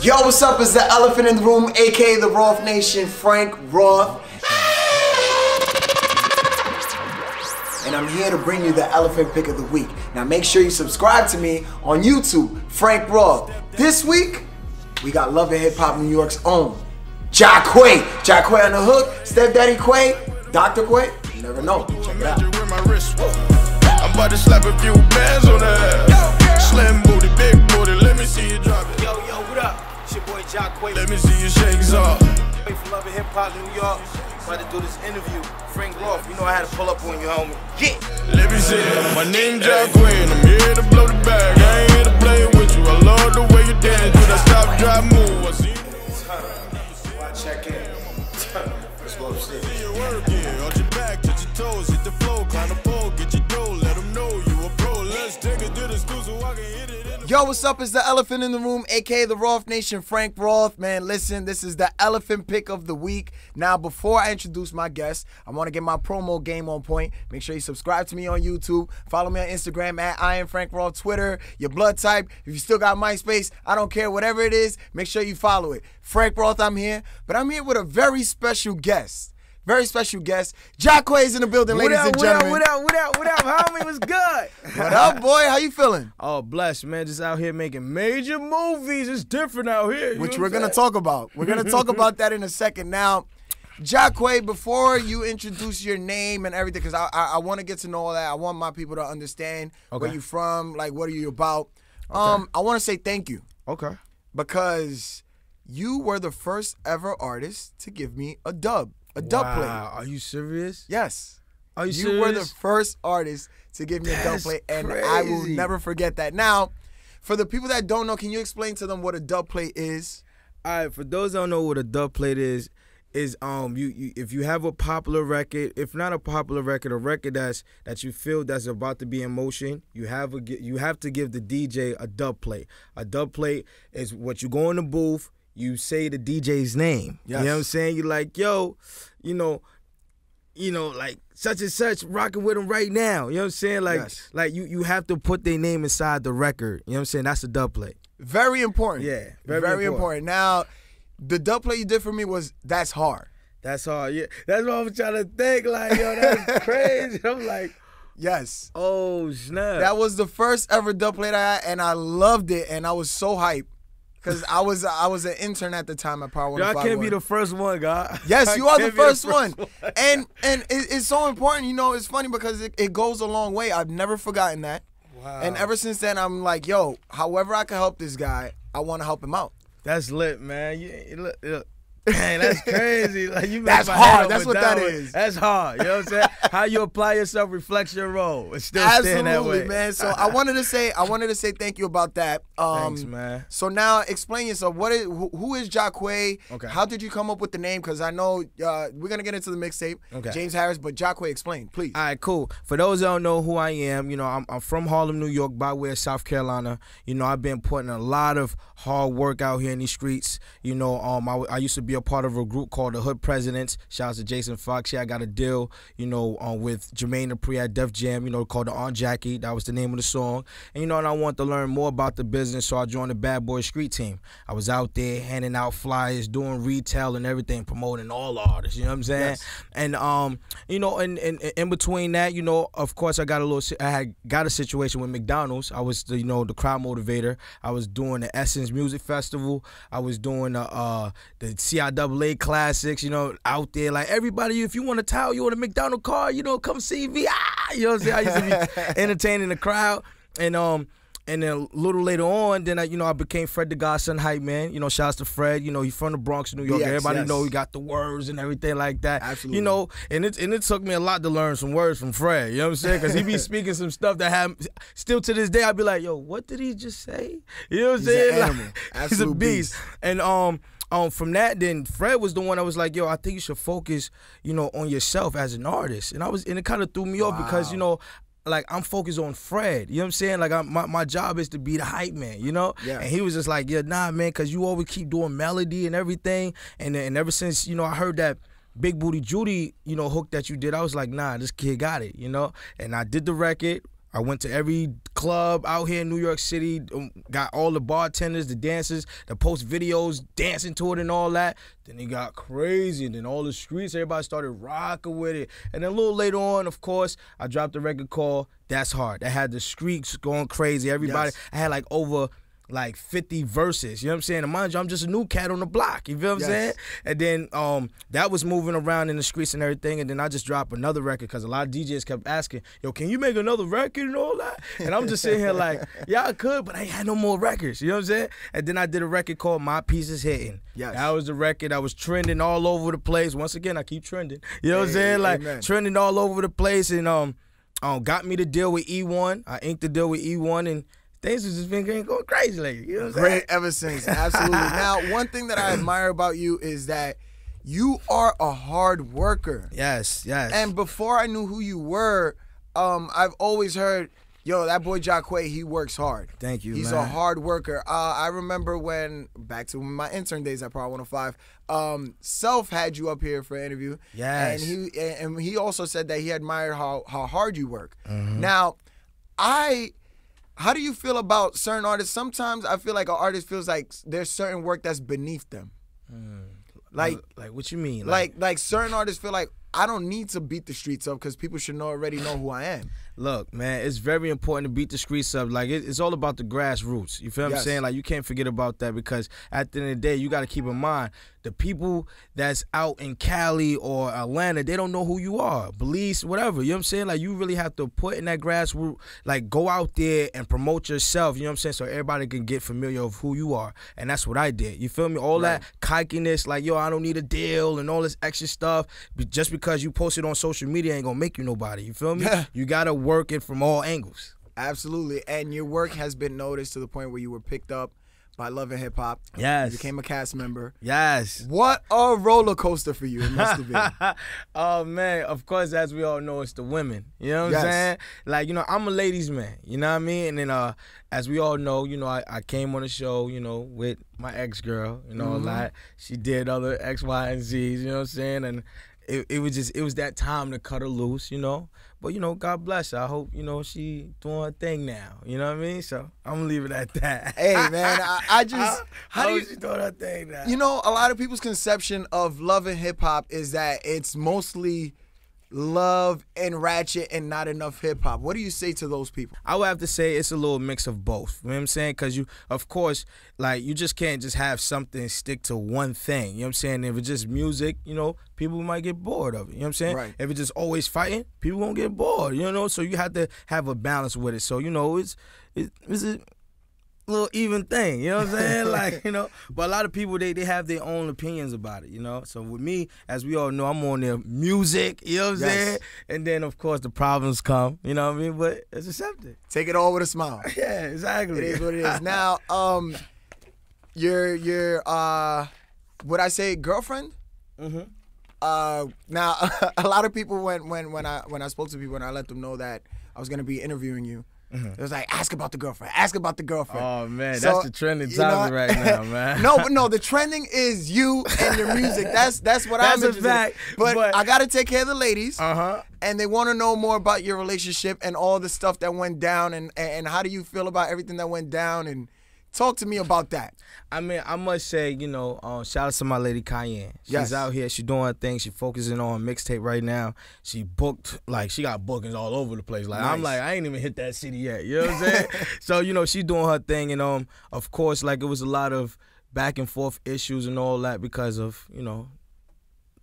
Yo, what's up? It's the elephant in the room, aka the Roth Nation, Frank Roth. And I'm here to bring you the elephant pick of the week. Now make sure you subscribe to me on YouTube, Frank Roth. This week, we got Love and Hip Hop New York's own Jaquae. Jaquae on the hook, Stepdaddy Quay, Dr. Quay. You never know. Check it out. I'm about to slap a few bands on that. Slim booty, big booty, let me see you drop it. Yo, what up? It's your boy Jaquae. Let me see you shake off. From Love and Hip Hop New York. About to do this interview. Frank Roth, you know I had to pull up on you, homie. Yeah. Let me see it. My name Jaquae, and I'm here to blow the bag. I ain't here to play with you. I love the way you dance. Do that stop, drop, move. I see you. Why check in? Let's go upstairs. See your work, yeah. On your back, touch your toes, hit the floor, climb the pole, get your dough. Let them know you a pro. Let's take it to the school so I can hit it in the... Yo, what's up? It's the elephant in the room, aka the Roth Nation, Frank Roth. Man, listen, this is the elephant pick of the week. Now, before I introduce my guest, I want to get my promo game on point. Make sure you subscribe to me on YouTube. Follow me on Instagram at I am Frank Roth, Twitter, your blood type. If you still got MySpace, I don't care, whatever it is, make sure you follow it. Frank Roth, I'm here, but I'm here with a very special guest. Very special guest. Jaquae is in the building, ladies and gentlemen. What up, homie? What's good? What up, boy? How you feeling? Oh, blessed, man. Just out here making major movies. It's different out here. Which we're going to talk about. We're going to talk about that in a second. Now, Jaquae, before you introduce your name and everything, because I want to get to know all that. I want my people to understand where you from, like what are you about. I want to say thank you. Okay. Because you were the first ever artist to give me a dub. A dub play. Are you serious? Yes. Are you serious? You were the first artist to give me a dub play, and I will never forget that. Now, for the people that don't know, can you explain to them what a dub plate is? All right, for those that don't know what a dub plate is you if you have a popular record, if not a popular record, a record that you feel that's about to be in motion, you have to give the DJ a dub plate. A dub plate is what you go in the booth, you say the DJ's name. Yes. You know what I'm saying? You're like, yo, you know, like such and such, rocking with them right now. You know what I'm saying? Like you have to put their name inside the record. You know what I'm saying? That's a dub plate. Very important. Yeah, very important. Now, the dub play you did for me was That's Hard. That's hard. Yeah, that's what I'm trying to think. Like, yo, that's crazy. I'm like, yes. Oh snap! That was the first ever dub plate I had, and I loved it, and I was so hyped. Because I was an intern at the time at Power 105. I can't be the first one, God. Yes, you are the first one. And it's so important. You know, it's funny because it goes a long way. I've never forgotten that. Wow. And ever since then, I'm like, yo, however I can help this guy, I want to help him out. That's lit, man. Look. Man, that's crazy. Like you that's hard. That's what that is. That's hard. You know what I'm saying? How you apply yourself reflects your role. It's still absolutely, that way. Man. So I wanted to say thank you about that. Thanks, man. So now explain yourself. Who is Jaquae? Okay. How did you come up with the name? Because I know we're gonna get into the mixtape. Okay. James Harris, but Jaquae, explain, please. All right, cool. For those that don't know who I am, you know, I'm from Harlem, New York, by way of South Carolina. You know, I've been putting a lot of hard work out here in these streets. You know, I used to be a part of a group called the Hood Presidents. Shout out to Jason Fox. Yeah, I got a deal, you know, with Jermaine Dupri at Def Jam, you know, called the Aunt Jackie. That was the name of the song. And, you know, and I wanted to learn more about the business, so I joined the Bad Boy Street Team. I was out there handing out flyers, doing retail and everything, promoting all the artists, you know what I'm saying? Yes. And, you know, and in between that, you know, of course, I had got a situation with McDonald's. I was, the crowd motivator. I was doing the Essence Music Festival. I was doing the CIAA Classics, you know, out there. Like, everybody, if you want a towel, you want a McDonald's card, you know, come see me. You know what I'm saying? I used to be entertaining the crowd. And then a little later on, then I became Fred the Godson hype man. You know, shouts to Fred. You know, he's from the Bronx, New York. Yes, everybody yes. know he got the words and everything like that. Absolutely. You know, and it took me a lot to learn some words from Fred. You know what I'm saying? Because he be speaking some stuff that still to this day, I'd be like, yo, what did he just say? You know what I'm saying? An animal. He's a beast. And from that, then Fred was the one that was like, yo, I think you should focus, you know, on yourself as an artist. And it kind of threw me off because, you know, like, I'm focused on Fred. You know what I'm saying? Like, my job is to be the hype man, you know? Yeah. And he was just like, yeah, nah, man, because you always keep doing melody and everything. And ever since, you know, I heard that Big Booty Judy, you know, hook that you did, I was like, nah, this kid got it, you know? And I did the record. I went to every club out here in New York City, got all the bartenders, the dancers, the post videos, dancing to it and all that. Then it got crazy, and then all the streets, everybody started rocking with it. And then a little later on, of course, I dropped a record called That's Hard. That had the streets going crazy. Everybody, I had like over like 50 verses, you know what I'm saying? And mind you, I'm just a new cat on the block, you feel what I'm saying? And then that was moving around in the streets and everything, and then I just dropped another record because a lot of DJs kept asking, yo, can you make another record and all that? And I'm just sitting here like, yeah, I could, but I ain't had no more records, you know what I'm saying? And then I did a record called My Piece Is Hitting. That was the record that was trending all over the place. Once again, I keep trending, you know what I'm saying? Like, trending all over the place, and got me to deal with E1. I inked the deal with E1, and things have just been going crazy lately. You know what I'm saying? Great ever since, absolutely. Now, one thing that I admire about you is that you are a hard worker. Yes, yes. And before I knew who you were, I've always heard, yo, that boy Jaquae, he works hard. Thank you, He's man. a hard worker. I remember when, back to my intern days at Power 105, Self had you up here for an interview. Yes. And he also said that he admired how hard you work. Now, how do you feel about certain artists? Sometimes I feel like an artist feels like there's certain work that's beneath them. Like what you mean? Like certain artists feel like I don't need to beat the streets up because people should already know who I am. Look, man, it's very important to beat the streets up. Like, it's all about the grassroots. You feel what I'm saying? Like, you can't forget about that, because at the end of the day, you got to keep in mind, the people that's out in Cali or Atlanta, they don't know who you are. Belize, whatever. You know what I'm saying? Like, you really have to put in that grassroots, like, go out there and promote yourself, you know what I'm saying? So everybody can get familiar of who you are. And that's what I did. You feel me? All that kikiness, like, yo, I don't need a deal and all this extra stuff, just because you post it on social media ain't gonna make you nobody. You feel me? You gotta work it from all angles. Absolutely. And your work has been noticed to the point where you were picked up by Love and Hip Hop. Yes. You became a cast member. Yes. What a roller coaster for you it must have been. Oh, man. Of course, as we all know, it's the women. You know what I'm saying? Like, you know, I'm a ladies' man. You know what I mean? And then, as we all know, you know, I came on the show, you know, with my ex-girl, you know, like, she did other X, Y, and Z's, you know what I'm saying? And it was that time to cut her loose, you know. But, you know, God bless her. I hope, you know, she doing her thing now. You know what I mean? So I'm going to leave it at that. Hey, man, I just... How do you... she doing her thing now? You know, a lot of people's conception of Love and Hip Hop is that it's mostly love and ratchet and not enough hip hop. What do you say to those people? I would have to say it's a little mix of both. You know what I'm saying? Because you, of course, like, you just can't just have something stick to one thing. You know what I'm saying? If it's just music, you know, people might get bored of it. You know what I'm saying? Right. If it's just always fighting, people won't get bored. You know? So you have to have a balance with it. So, you know, it's a little even thing, you know what I'm saying? Like, you know, but a lot of people, they have their own opinions about it, you know? So with me, as we all know, I'm on their music, you know what I'm saying? And then, of course, the problems come, you know what I mean? But it's accepted. Take it all with a smile. Yeah, exactly. It is what it is. Now, your would I say girlfriend? Now, a lot of people, when I spoke to people and I let them know that I was going to be interviewing you, it was like, ask about the girlfriend. Ask about the girlfriend. Oh, man, so, that's the trending topic right now, man. No, the trending is you and your music. That's what I'm interested in. That's a fact. But I got to take care of the ladies. And they want to know more about your relationship and all the stuff that went down. And how do you feel about everything that went down? And talk to me about that. I mean, I must say, you know, shout out to my lady Cayenne. She's out here. She's doing her thing. She's focusing on mixtape right now. She booked, like, she got bookings all over the place. Like, I'm like, I ain't even hit that city yet. You know what I'm saying? So, you know, she's doing her thing. And, of course, like, it was a lot of back and forth issues and all that because of, you know,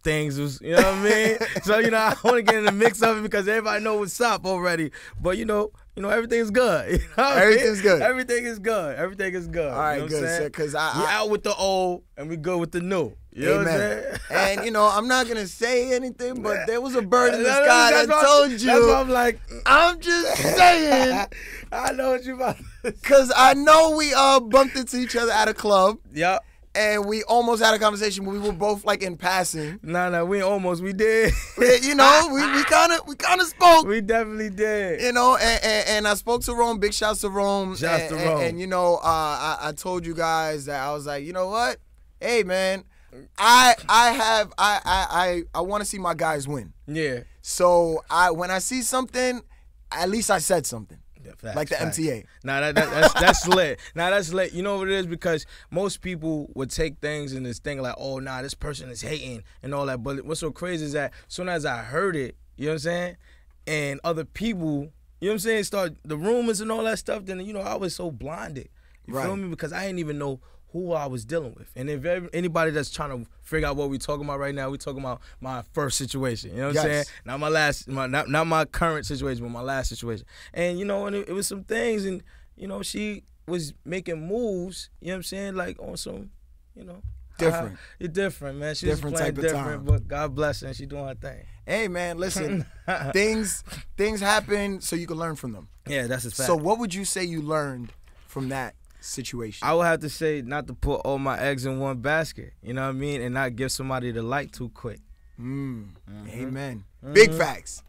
things was, you know what I mean? So, you know, I want to get in the mix of it because everybody know what's up already. But, you know, everything's good. You know Everything's good. Everything is good. Everything is good. All right, you know good. Because we out with the old and we good with the new. You know what I'm saying? And, you know, I'm not going to say anything, but there was a bird in the sky that told you. That's why I'm like, I'm just saying. I know what you about to say. Because I know we bumped into each other at a club. Yep. And we almost had a conversation where we were both like in passing. No, we almost, we did. You know, we kind of spoke. We definitely did. You know, and I spoke to Rome. Big shouts to Rome. Shouts to Rome. And you know, I told you guys that I was like, you know what? Hey man, I want to see my guys win. Yeah. So when I see something, at least I said something. Facts, like the facts. MTA. Nah, that's lit. Nah, that's lit. You know what it is? Because most people would take things and this thing like, oh, nah, this person is hating and all that. But what's so crazy is that as soon as I heard it, you know what I'm saying? And other people, you know what I'm saying, start the rumors and all that stuff, then, you know, I was so blinded. You feel me? Because I didn't even know who I was dealing with. And if anybody that's trying to figure out what we're talking about right now, we're talking about my first situation. You know what I'm saying? Not my last, not my current situation, but my last situation. And, you know, and it was some things, and, you know, she was making moves, you know what I'm saying, like on some, you know. Different. You're different, man. She's Different playing type of different, time. but God bless her, and she doing her thing. Hey, man, listen, things happen so you can learn from them. Yeah, that's a fact. So what would you say you learned from that situation? I would have to say not to put all my eggs in one basket, you know what I mean, and not give somebody the light too quick. Amen. Big facts.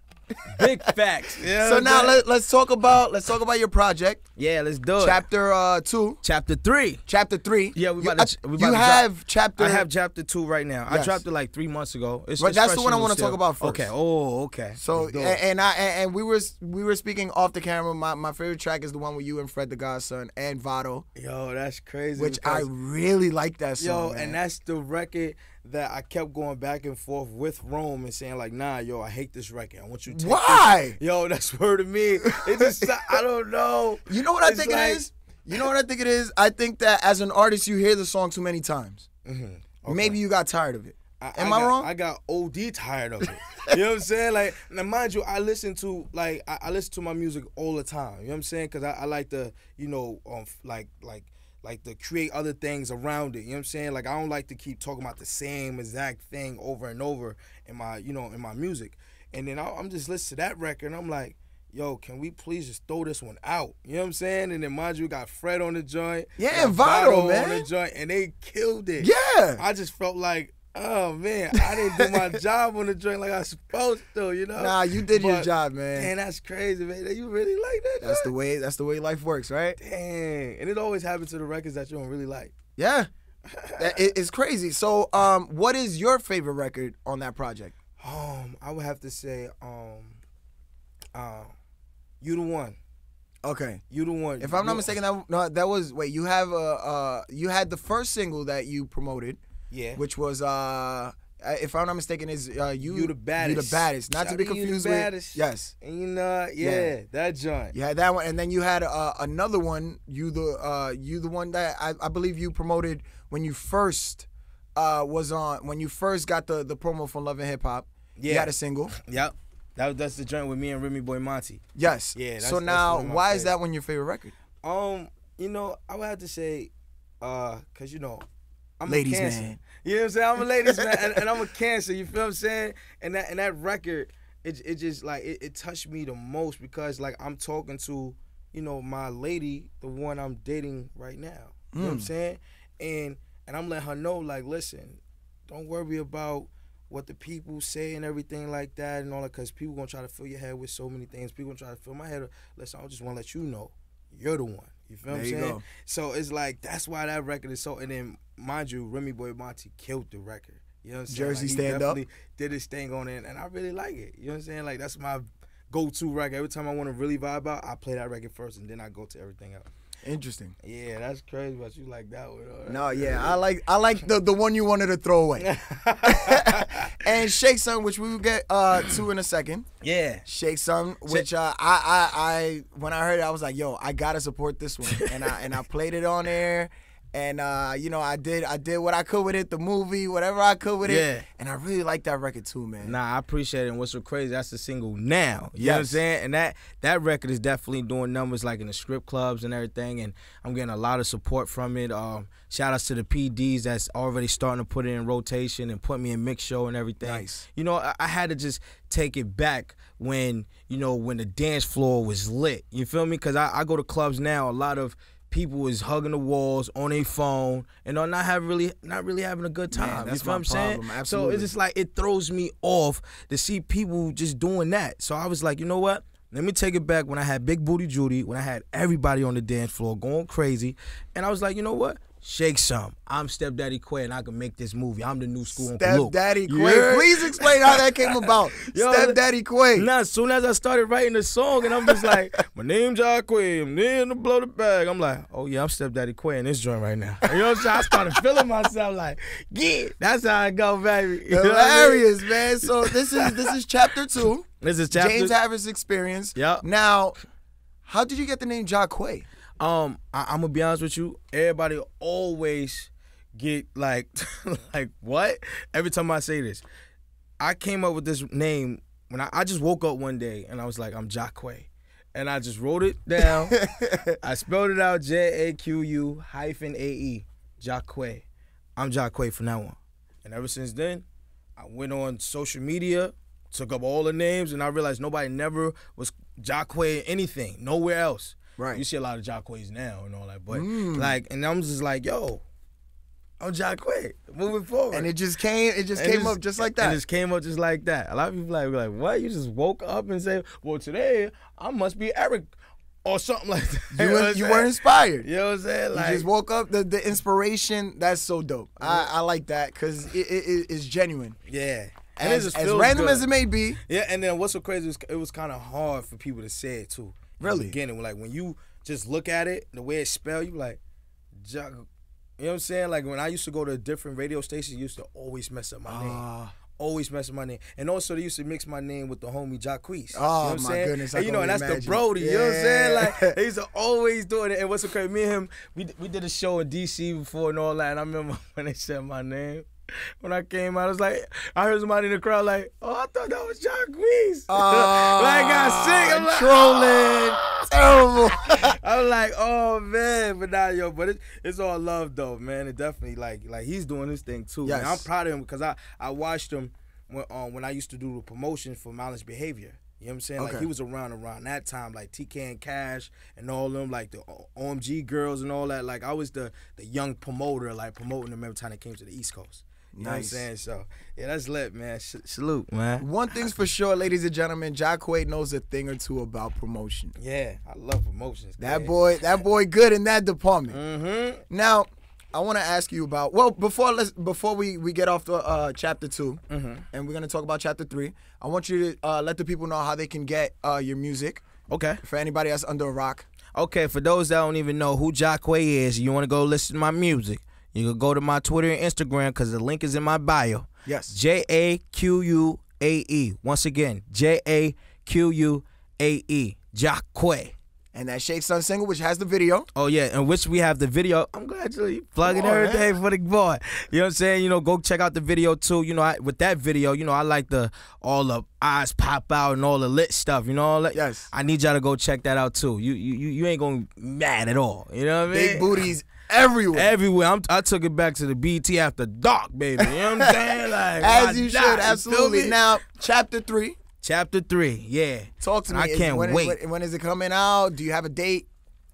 Big facts. Yeah. So now let's talk about your project. Yeah, let's do it. Chapter 2. Chapter 3. Chapter 3. Yeah, we about to you have chapter. I have chapter 2 right now. Yes. I dropped it like 3 months ago. It's Right, that's fresh the one I and want to still. talk about first. Okay. Oh, okay. So Let's do it. and we were speaking off the camera. My favorite track is the one with you and Fred the Godson and Vado, Yo, that's crazy. which I because- really like that song. Yo, man. and that's the record that I kept going back and forth with Rome and saying like, nah, yo, I hate this record. I want you to take Why? this. Yo, that's word to me. It just, I don't know. You know what I It's think like- it is? You know what I think it is? I think that as an artist, you hear the song too many times. Okay. Maybe you got tired of it. Am I wrong? I got OD tired of it. You know what I'm saying? Like, now mind you, I listen to I listen to my music all the time. You know what I'm saying? Because I like to, you know, like to create other things around it. You know what I'm saying? Like, I don't like to keep talking about the same exact thing over and over in my, you know, in my music. And then I'm just listening to that record and I'm like, yo, can we please just throw this one out? You know what I'm saying? And then mind you, got Fred on the joint. Yeah, got and Vado, man. on the joint, and they killed it. Yeah. I just felt like, oh man, I didn't do my job on the joint like I was supposed to, you know? Nah, you did your But, job, man. Man, that's crazy, man. You really like that? That's the way life works, right? Dang. And it always happens to the records that you don't really like. Yeah. It's crazy. So, what is your favorite record on that project? I would have to say, You the One. Okay. You the One. If I'm not mistaken, that was you had the first single that you promoted, Yeah. which was if I'm not mistaken, is You the Baddest. You the Baddest, not to Shout be out to You the confused with. Baddest. Yes. And you know, yeah, that joint. You had that one, and then you had another one. You the one that I believe you promoted when you first was on, when you first got the promo from Love and Hip Hop. Yeah. You had a single. Yep. That's the joint with me and Remy Boy Monty. Yes. Yeah, So that's now, one of my why is favorites. that one your favorite record? You know, I would have to say, cause you know, I'm Ladies a Cancer. man. You know what I'm saying? I'm a ladies man, and I'm a Cancer. You feel what I'm saying? And that record, it just like it touched me the most because like I'm talking to, you know, my lady, the one I'm dating right now. You know what I'm saying? And I'm letting her know like, listen, don't worry about what the people say and everything like that and all that, because people gonna try to fill your head with so many things. People gonna try to fill my head. Listen, I just want to let you know, you're the one. You feel what I'm There you saying? go. So it's like that's why that record is so. And then mind you, Remy Boy Monty killed the record. You know what I'm saying? Jersey Like, he Stand Up. definitely did his thing on it, and I really like it. You know what I'm saying? Like that's my go-to record. Every time I want to really vibe out, I play that record first, and then I go to everything else. Interesting. Yeah, that's crazy, but you like that one. No, yeah, I like the one you wanted to throw away. And Shake Son, which we will get to in a second. Yeah. Shake Son, which I when I heard it, I was like, yo, I gotta support this one, and I played it on there. And you know, I did what I could with it, the movie, whatever I could with Yeah. it. And I really like that record too, man. Nah, I appreciate it. And what's so crazy, that's the single now. You know what I'm Yes. saying? And that record is definitely doing numbers like in the strip clubs and everything. And I'm getting a lot of support from it. Shout outs to the PDs that's already starting to put it in rotation and put me in mix show and everything. Nice. You know, I had to just take it back when, you know, when the dance floor was lit. You feel me? Because I go to clubs now, a lot of people is hugging the walls on their phone and are not really having a good time. that's you feel what I'm my saying? problem, So absolutely. it's just like it throws me off to see people just doing that. So I was like, you know what? Let me take it back when I had Big Booty Judy, when I had everybody on the dance floor going crazy. And I was like, you know what? shake some. I'm Stepdaddy Quay, and I can make this movie. I'm the new school Uncle Luke. Stepdaddy Quay. Please explain how that came about. Stepdaddy Quay. Nah, as soon as I started writing the song, and I'm just like, my name's Jaquae, I'm in to blow the bag. I'm like, oh yeah, I'm Stepdaddy Quay in this joint right now. You know what I'm saying? I started feeling myself like, yeah, that's how I go, baby. You Hilarious, man. So this is chapter 2. This is chapter James Harris experience. Yep. Now, how did you get the name Jaquae? I'm gonna be honest with you. Everybody always get like, like what? Every time I say this, I came up with this name when I just woke up one day and I was like, I'm Jaquae, and I just wrote it down. I spelled it out, JAQU-AE, Jaquae. I'm Jaquae from now on, and ever since then, I went on social media, took up all the names, and I realized nobody never was Jaquae anything, nowhere else. Right. You see a lot of Jaquaes now and all that, but like, and I'm just like, yo, I'm Jaquae, moving forward. And it just came up just like that. It just came up just like that. A lot of people like what? You just woke up and say, well, today I must be Eric or something like that. You were inspired. You know what I'm saying? Like, you just woke up, the inspiration, that's so dope. I like that because it is genuine. Yeah. And as random as it may be. Yeah, and then what's so crazy is it was kind of hard for people to say it too. Really? Beginning, like when you just look at it, the way it's spelled, you be like, you know what I'm saying? Like when I used to go to different radio stations, used to always mess up my name. Always mess up my name. And also they used to mix my name with the homie Jaquae. Oh, you know what I'm my saying? goodness. And, and that's imagine. the Brody. Yeah. You know what I'm saying? Like they used to always do it. And what's so crazy, me and him, we did a show in DC before and all that. And I remember when they said my name. When I came out, I was like, I heard somebody in the crowd like, oh, I thought that was Jaquae. Like I got sick. I'm like, trolling. Terrible. I was like, oh man, but now but it's all love though, man. It definitely like he's doing his thing too. Yes. Man. I'm proud of him because I watched him when I used to do the promotion for Malice Behavior. You know what I'm saying? Okay. Like he was around that time, like TK and Cash and all them, like the OMG girls and all that. Like I was the young promoter, like promoting them every time they came to the East Coast. You know what I'm saying? So, yeah, that's lit, man. Salute, man. One thing's for sure, ladies and gentlemen, Jaquae knows a thing or two about promotion. Yeah, I love promotions. That boy good in that department. Mm-hmm. Now, I want to ask you about, well, before we get off the chapter 2, and we're going to talk about chapter 3, I want you to let the people know how they can get your music. Okay. For anybody that's under a rock. Okay, for those that don't even know who Jaquae is, you want to go listen to my music, you can go to my Twitter and Instagram because the link is in my bio. Yes. JAQUAE. Once again, JAQUAE. Jaquae. And that Shake Son single, which has the video. Oh, yeah, in which we have the video. I'm glad you're plugging everything for the boy. You know what I'm saying? Go check out the video, too. With that video, I like all the eyes pop out and all the lit stuff, all that. Yes. I need y'all to go check that out, too. You ain't going to be mad at all. You know what I mean? Big booties everywhere. Everywhere. I took it back to the BT after dark, baby. You know what I'm saying? Like, as you should, absolutely. Now, chapter 3. Chapter 3, yeah. Talk to me. I can't wait. When is it coming out? Do you have a date?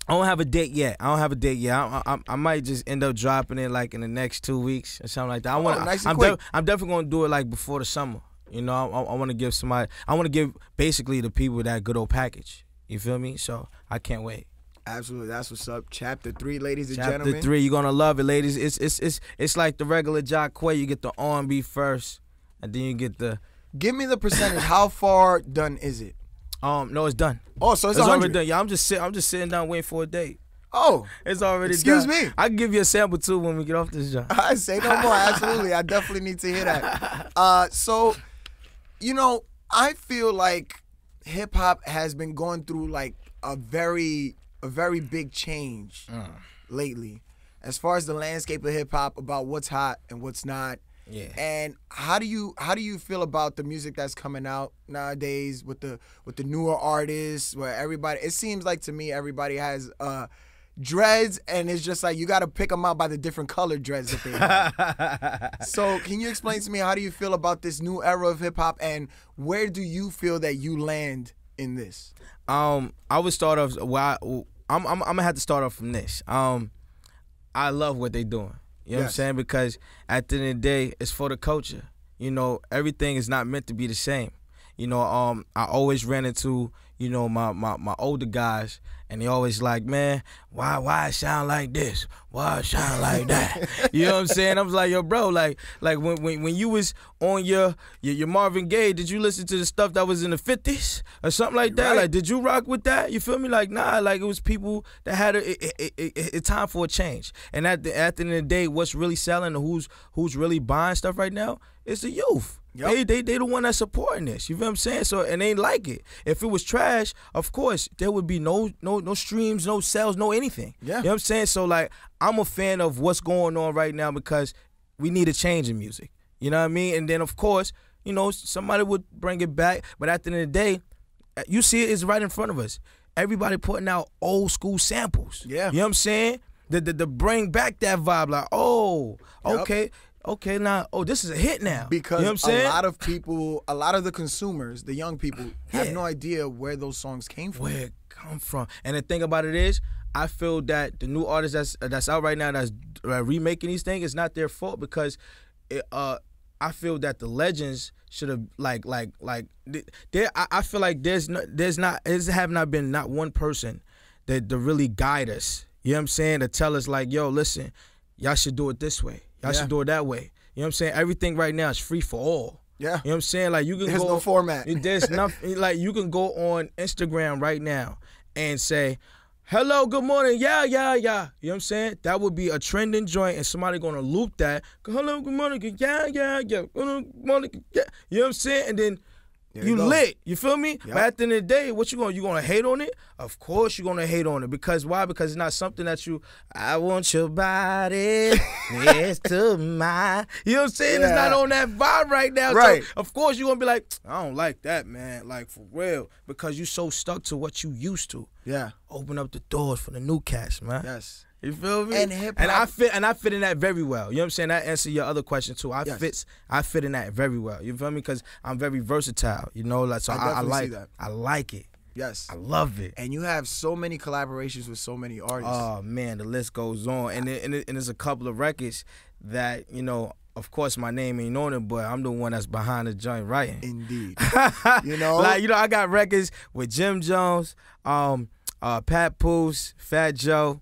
I don't have a date yet. I might just end up dropping it like in the next 2 weeks or something like that. I'm definitely gonna do it like before the summer. I want to give somebody. I want to give basically the people that good old package. You feel me? So I can't wait. Absolutely, that's what's up. Chapter 3, ladies and gentlemen. Chapter 3, you're gonna love it, ladies. It's like the regular Jaquae. You get the R&B first, and then you get the. Give me the percentage. How far done is it? No, it's done. Oh, so it's already done. Yeah, I'm just sitting down waiting for a date. Oh, it's already excuse done. me. I can give you a sample too when we get off this job. I say no more. Absolutely, I definitely need to hear that. So, I feel like hip hop has been going through like a very big change lately, as far as the landscape of hip hop, about what's hot and what's not. Yeah. And how do you feel about the music that's coming out nowadays with the newer artists, where it seems like to me everybody has dreads, and it's just like you got to pick them out by the different colored dreads that they have. So can you explain to me, how do you feel about this new era of hip hop, and where do you feel that you land in this? I would start off. Well, I'm gonna have to start off from this. I love what they're doing. You know what I'm saying? Because at the end of the day, it's for the culture. Everything is not meant to be the same. I always ran into, you know, my older guys, and they always like, man, why it sound like this? Why it sound like that? You know what I'm saying? I was like, yo, bro, like when you was on your Marvin Gaye, did you listen to the stuff that was in the 50s or something like that? Right. Like, did you rock with that? You feel me? Like, nah, like it was people that had a time for a change. And at the end of the day, what's really selling and who's really buying stuff right now is the youth. Yep. They the one that's supporting this. You feel what I'm saying? So, and they like it. If it was trash, of course there would be no streams, no sales, no anything. Yeah. You know what I'm saying? So like, I'm a fan of what's going on right now because we need a change in music. You know what I mean? And then of course, you know, somebody would bring it back. But at the end of the day, you see it's right in front of us. Everybody putting out old school samples. Yeah. You know what I'm saying? The bring back that vibe. Like, oh, Yep. okay. Okay, now, this is a hit now. Because you know what I'm saying? a lot of people, a lot of the consumers, the young people, have Yeah. no idea where those songs came from. Where it come from. And the thing about it is, I feel that the new artists that's out right now that's remaking these things, it's not their fault because I feel that the legends should have I feel like there have not been not one person that to really guide us. You know what I'm saying? To tell us like, yo, listen, y'all should do it this way. Y'all should do it that way. You know what I'm saying? Everything right now is free for all. Yeah. You know what I'm saying? Like, you can There's go, no format. There's nothing. Like, you can go on Instagram right now and say, hello, good morning, yeah. You know what I'm saying? That would be a trending joint, and somebody gonna loop that. Hello, good morning, yeah. Good morning, yeah. You know what I'm saying? And then you lit. You feel me? Yep. But at the end of the day, what you gonna hate on it? Of course you're gonna hate on it. Because why? Because it's not something that I want your body next to mine. You know what I'm saying? Yeah. It's not on that vibe right now. Right. So of course you're gonna be like, I don't like that, man. Like, for real. Because you so stuck to what you used to. Yeah. Open up the doors for the new cats, man. Yes. You feel me? And hip-hop. And I fit in that very well. You know what I'm saying? That answers your other question too. I fit in that very well. You feel me? Because I'm very versatile. You know, like, so I definitely like see that. I like it. Yes. I love it. And you have so many collaborations with so many artists. Oh man, the list goes on. And there's a couple of records that, you know, of course my name ain't on it, but I'm the one that's behind the joint writing. Indeed. You know? Like, you know, I got records with Jim Jones, Pat Poose, Fat Joe,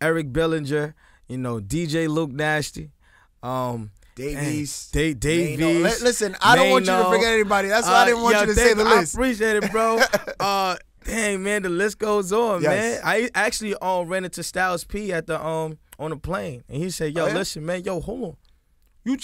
Eric Billinger, you know, DJ Luke Nasty, Davies. Davies. Listen, I don't want you to forget anybody. That's why I didn't want you to say the list. I appreciate it, bro. Dang, man, the list goes on, Yes. man. I actually ran into Styles P at the on the plane, and he said, yo, listen, man, yo, hold on. You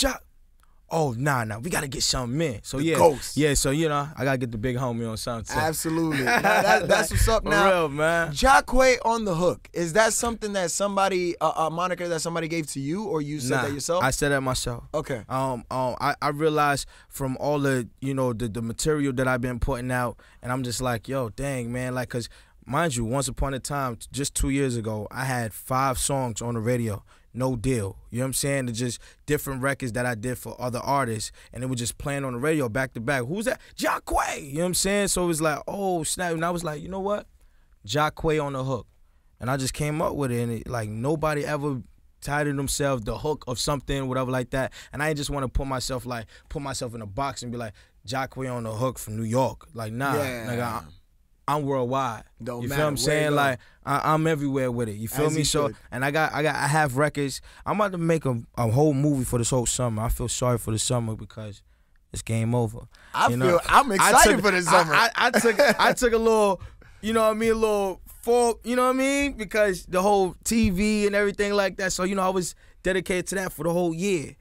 Oh, nah, we gotta get something in. So Ghost. Yeah, so you know, I gotta get the big homie on something. So. Absolutely. That's what's up For now. real, man. Jaquae on the hook. Is that something that somebody, a moniker that somebody gave to you, or you said that yourself? I said that myself. Okay. I realized from all the, you know, the material that I've been putting out, and I'm just like, yo, dang, man, like, cause mind you, once upon a time, just 2 years ago, I had 5 songs on the radio. No deal. You know what I'm saying? They're just different records that I did for other artists, and they were just playing on the radio back to back. Who's that? Jaquae. You know what I'm saying? So it was like, oh, snap. And I was like, you know what? Jaquae on the hook. And I just came up with it, and like nobody ever titled themselves the hook of something, whatever like that. And I just want to put myself in a box and be like, Jaquae on the hook from New York. Like, nah. Yeah. Like, I'm worldwide. Don't you matter feel what I'm where saying? you go. Like, I'm everywhere with it. You feel As me? you So, should. and I have records. I'm about to make a whole movie for this whole summer. I feel sorry for the summer because it's game over. I'm excited for this summer. I took a little, you know what I mean, a little fall, you know what I mean? Because the whole TV and everything like that. So, you know, I was dedicated to that for the whole year.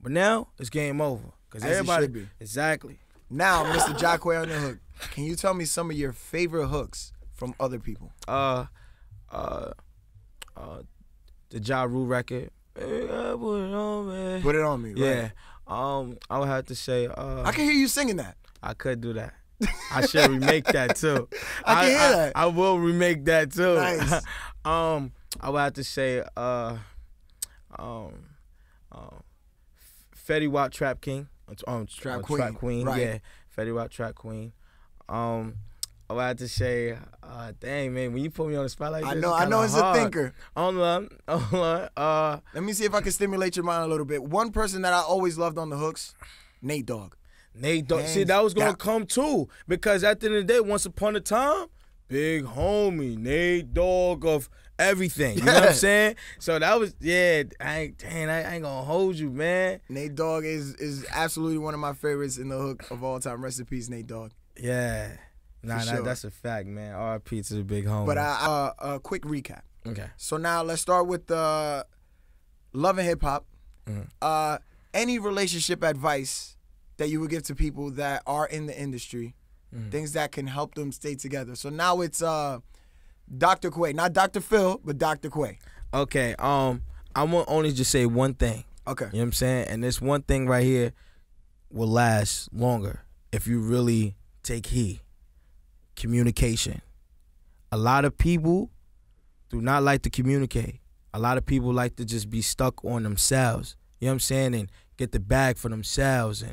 But now it's game over. Because As it everybody, should be. Exactly. Now, Mr. Jaquae on the hook, can you tell me some of your favorite hooks from other people? The Ja Rule record. Put it on me. Put it on me. Right? Yeah. I would have to say. I can hear you singing that. I could do that. I should remake that too. I can hear that. I will remake that too. Nice. I would have to say. Fetty Wap Trap King. Trap Queen. Right. Yeah. Fetty Wap Trap Queen. I would have to say, dang, man, when you put me on the spot like this, I know it's hard. a thinker. Hold on. Let me see if I can stimulate your mind a little bit. One person that I always loved on the hooks, Nate Dogg. Nate Dogg. See, that was gonna come too, because at the end of the day, once upon a time, big homie, Nate Dogg of everything. You know what I'm saying? So that was, I ain't gonna hold you, man. Nate Dogg is absolutely one of my favorites in the hook of all time. Rest in peace, Nate Dogg. Yeah. That's a fact, man. R.I.P. to the big homie. But a quick recap. Okay. So now let's start with the love and hip hop. Any relationship advice that you would give to people that are in the industry, things that can help them stay together. So now it's Dr. Quay, not Dr. Phil, but Dr. Quay. Okay. I want only just say one thing. Okay. You know what I'm saying? And this one thing right here will last longer if you really take heed. Communication. A lot of people do not like to communicate. A lot of people like to just be stuck on themselves. You know what I'm saying? And get the bag for themselves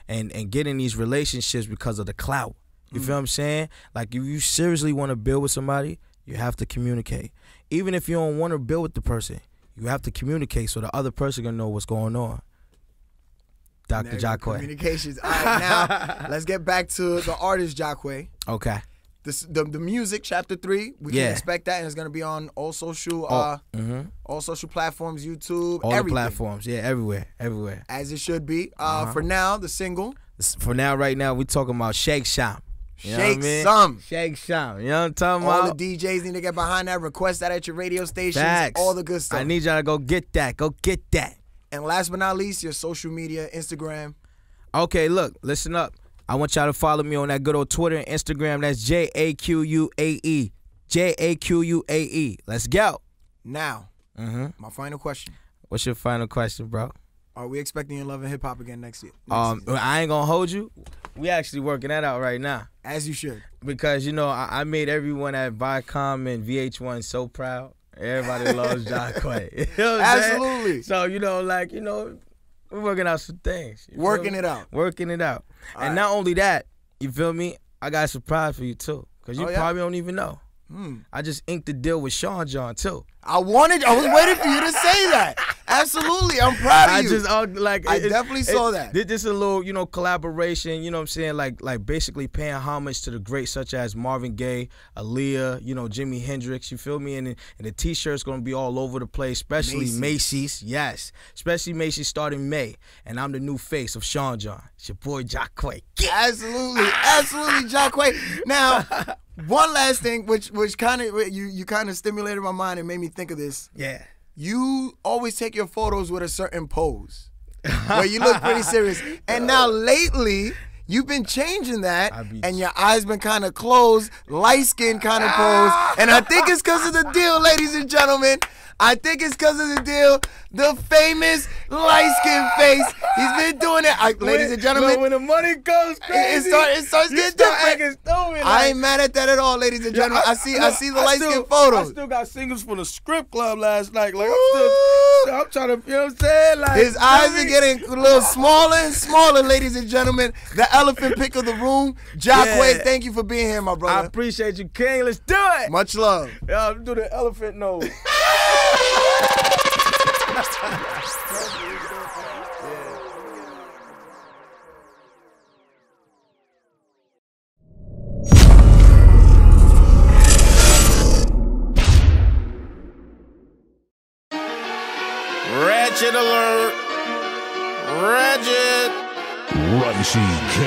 and get in these relationships because of the clout. You feel what I'm saying? Like, if you seriously want to build with somebody, you have to communicate. Even if you don't want to build with the person, you have to communicate so the other person can know what's going on. Dr. Jaquae. Communications. All right, now let's get back to the artist Jaquae. Okay. The music, chapter 3, we can expect that, and it's gonna be on all social all social platforms, YouTube, all everything. the platforms, everywhere. As it should be. For now, the single. For now, right now, we talking about Shake Sham. Shake some. Shake Sham. You know what I'm talking about? All the DJs need to get behind that. Request that at your radio stations. Facts. All the good stuff. I need y'all to go get that. Go get that. And last but not least, your social media, Instagram. Okay, look, listen up. I want y'all to follow me on that good old Twitter and Instagram. That's JAQUAE. JAQUAE. Let's go. Now, my final question. What's your final question, bro? Are we expecting your love and hip hop again next year? I ain't gonna hold you. We actually working that out right now. As you should. Because, you know, I made everyone at Viacom and VH1 so proud. Everybody loves Jaquae. You know what I'm Absolutely. saying? So, you know, like, you know, we're working out some things. Working it out. Working it out. All and right. not only that, you feel me? I got a surprise for you, too. Because you probably don't even know. I just inked the deal with Sean John, too. I was waiting for you to say that. Absolutely. I'm proud of you. I definitely saw that. This is a little, you know, collaboration, you know what I'm saying? Like basically paying homage to the greats such as Marvin Gaye, Aaliyah, you know, Jimi Hendrix, you feel me? And the t-shirt's going to be all over the place, especially Macy's. Yes. Especially Macy's starting May. And I'm the new face of Sean John. It's your boy Jaquae. Absolutely. Absolutely, Jaquae. Now, one last thing, which kind of you kind of stimulated my mind and made me think of this. Yeah. You always take your photos with a certain pose, where you look pretty serious. And now lately, you've been changing that, and your eyes been kind of closed, light skin kind of pose. And I think it's because of the deal, ladies and gentlemen. I think it's because of the deal. The famous light-skinned face. He's been doing it. Ladies and gentlemen. When the money goes crazy, it starts getting different. I ain't mad at that at all, ladies and gentlemen. I see the light-skinned photos. I still got singles from the strip club last night. Like, I'm trying to, you know what I'm saying? Like, his eyes are getting a little smaller and smaller, ladies and gentlemen. The elephant pick of the room. Jaquae, thank you for being here, my brother. I appreciate you, King. Let's do it. Much love. Yeah, I'm do the elephant nose. Ratchet alert. Ratchet. Runchy K,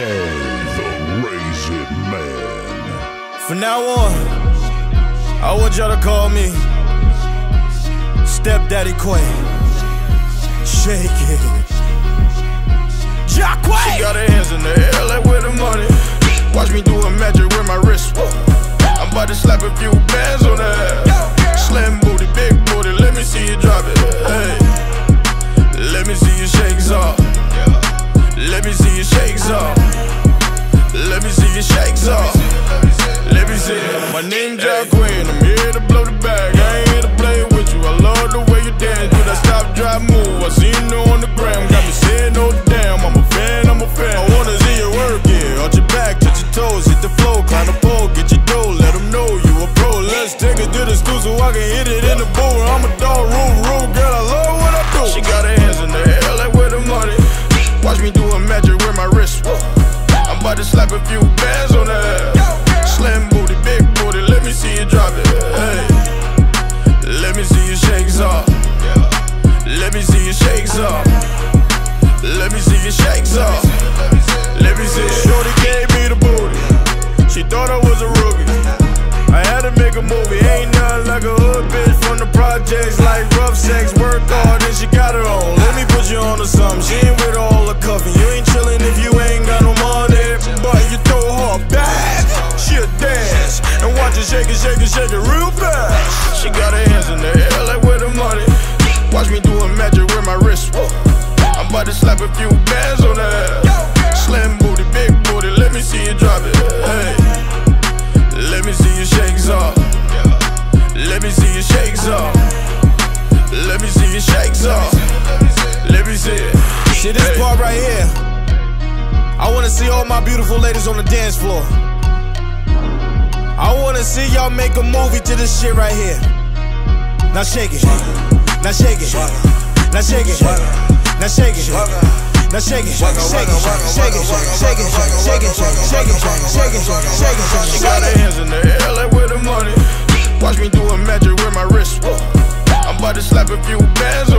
the Raisin Man. From now on, I want y'all to call me Stepdaddy Quay. Shake it. Jaquae! She got her hands in the air like where the money. Watch me do a magic with my wrist. I'm about to slap a few bands on her head. Slim booty, big booty, let me see you drop it. Hey. Let me see your shakes off. Let me see your shakes off. Let me see your shakes off. Let me see it. My name Jaquae and I'm here to blow the bag. I ain't here to play with you. I love the way you dance. Do that stop, drop, move. I seen you on the gram. Got me saying no damn. I'm a fan, I'm a fan. I wanna see you work, yeah. Arch your back, touch your toes, hit the floor, climb the pole, get your dough. Let them know you a pro. Let's take it to the stool so I can hit it in the bowl. projects like rough sex, work hard and she got her own. Let me put you on to something, she ain't with all the cuffing. You ain't chillin' if you ain't got no money, but you throw her back, she'll dance and watch her shake it, shake it, shake it real fast. She got her hands in the air like where the money. Watch me doing magic with my wrist. I'm about to slap a few bands on her. Slim booty, big booty, let me see you drop it. Hey, let me see your shakes off. Let me see your shakes off. Let me see your shakes off. Let me see it. See this part right here. I wanna see all my beautiful ladies on the dance floor. I wanna see y'all make a movie to this shit right here. Now shake it. Now shake it. Now shake it. Now shake it. Now shake it. Shake it. Shake it. Shake it. Shake it. Shake it. Shake it. Shake it. Shake it. She got her hands in the air like where the money. Watch me doing magic with my wrist. I'm about to slap a few bands on